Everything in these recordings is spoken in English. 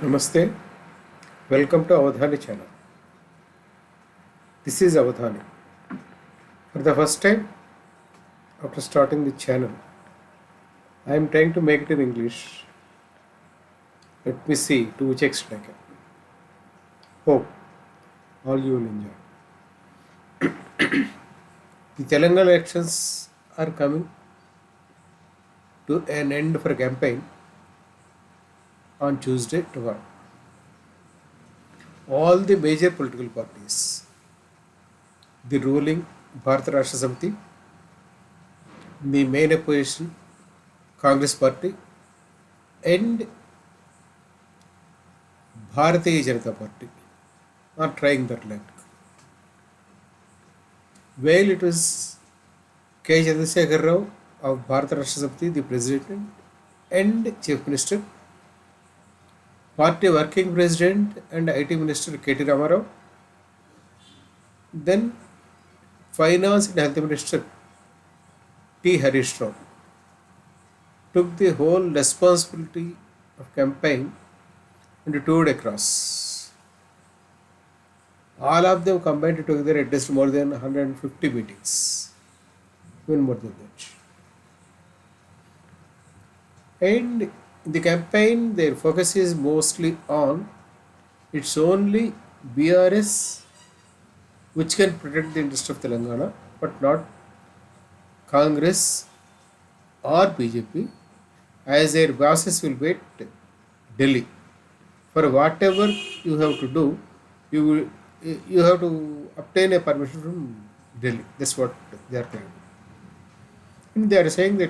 Namaste, welcome to Avadhani channel. This is Avadhani. For the first time after starting the channel, I am trying to make it in English. Let me see to which extent I can. Hope all you will enjoy. The Telangana elections are coming to an end for campaign on Tuesday tomorrow. All the major political parties, the ruling Bharata Rashtra Samiti, the main opposition Congress party and Bharatiya Janata Party are trying their luck. While it was Chandrasekhar Rao of Bharata Rashtra Samiti, the president and chief minister, party working president and IT minister K.T. Rama, then finance and health minister T. Harish Rao took the whole responsibility of campaign and toured across. All of them combined together addressed more than 150 meetings, even more than that. And in the campaign, their focus is mostly on it's only BRS which can protect the interest of Telangana, but not Congress or BJP, as their bosses will be at Delhi. For whatever you have to do, you have to obtain a permission from Delhi. That's what they are claiming. And they are saying that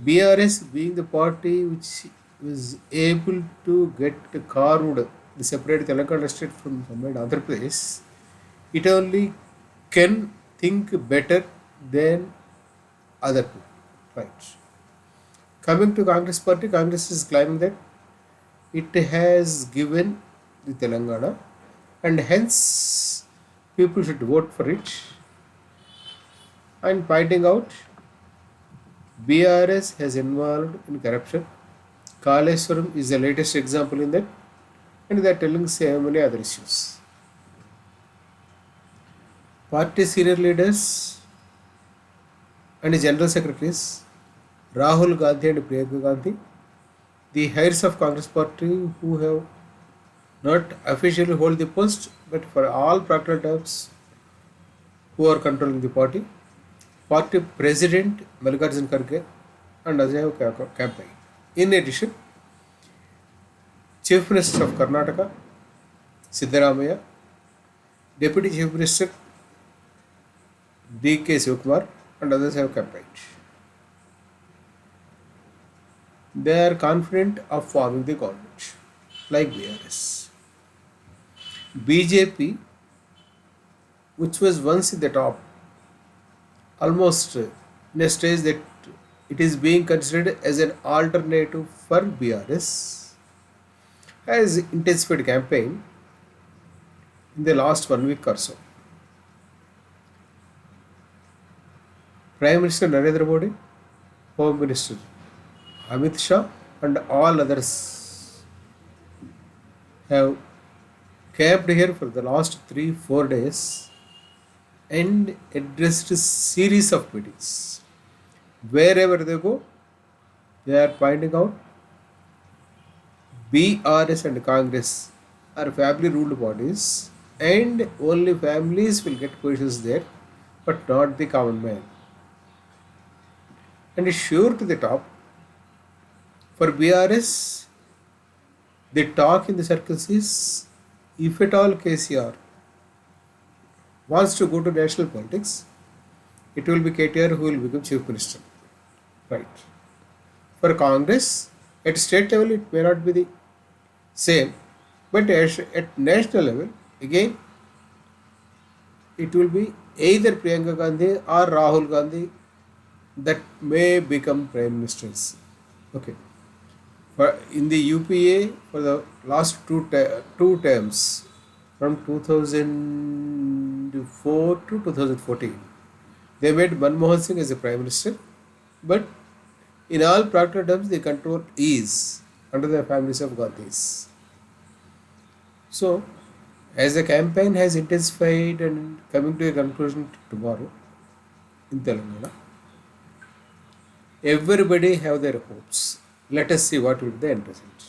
BRS being the party which was able to get carved the separate Telangana state from somewhere Andhra Pradesh, it only can think better than other people. Right. Coming to Congress party, Congress is claiming that it has given the Telangana and hence people should vote for it, and pointing out BRS has involved in corruption. Kaleshwaram is the latest example in that, and they are telling so many other issues. Party senior leaders and general secretaries Rahul Gandhi and Priyanka Gandhi, the heirs of Congress party who have not officially hold the post, but for all practical terms who are controlling the party. Party president Mallikarjun Kharge and Ajay have campaign. In addition, Chief Minister of Karnataka Siddaramaiah, Deputy Chief Minister D.K. Shivakumar and others have campaigned. They are confident of forming the government, like BRS. BJP, which was once in the top, almost in a stage that it is being considered as an alternative for BRS, has intensified campaign in the last 1 week or so. Prime Minister Narendra Modi, Home Minister Amit Shah and all others have camped here for the last 3-4 days and addressed a series of meetings. Wherever they go, they are pointing out BRS and Congress are family ruled bodies and only families will get positions there, but not the common man. And it's sure to the top. For BRS, the talk in the circles is if at all KCR wants to go to national politics, it will be KTR who will become Chief Minister. Right. For Congress, at state level it may not be the same, but at national level, again, it will be either Priyanka Gandhi or Rahul Gandhi that may become Prime Ministers. Okay. In the UPA, for the last two terms, from 2004 to 2014, they made Manmohan Singh as a Prime Minister, but in all practical terms, the control is under the families of Gandhis. So, as the campaign has intensified and coming to a conclusion tomorrow in Telangana, everybody have their hopes. Let us see what will be the end result.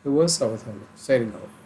It was Avadhana signing off.